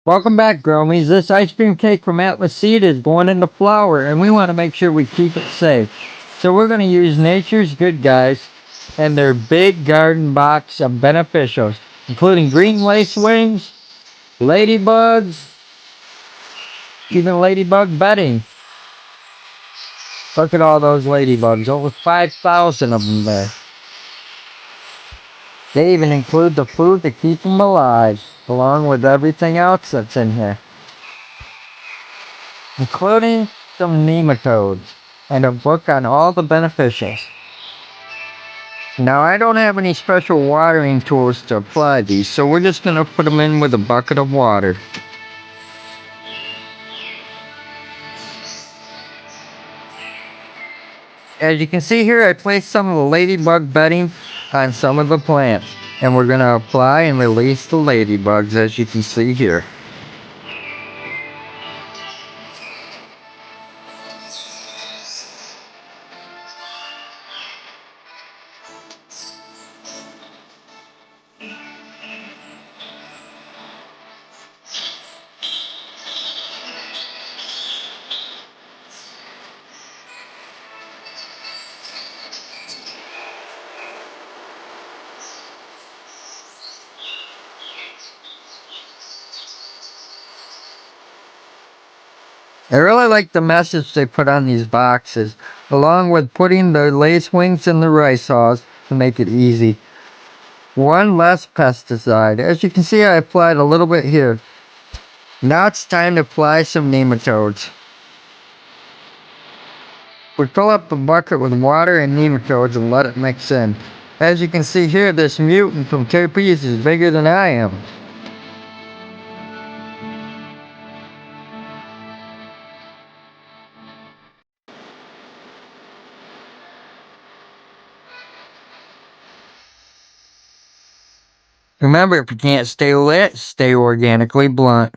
Welcome back, Gromies. This ice cream cake from Atlas Seed is going into flour, and we want to make sure we keep it safe. So we're going to use Nature's Good Guys and their big garden box of beneficials, including green lace wings, ladybugs, even ladybug bedding. Look at all those ladybugs, over 5,000 of them there. They even include the food to keep them alive, along with everything else that's in here, including some nematodes and a book on all the beneficials. Now I don't have any special watering tools to apply these, so we're just going to put them in with a bucket of water. As you can see here, I placed some of the ladybug bedding on some of the plants, and we're going to apply and release the ladybugs, as you can see here. I really like the message they put on these boxes, along with putting the lace wings in the rice hulls to make it easy. One less pesticide. As you can see, I applied a little bit here. Now it's time to apply some nematodes. We fill up the bucket with water and nematodes and let it mix in. As you can see here, this mutant from KP's is bigger than I am. Remember, if you can't stay lit, stay organically blunt.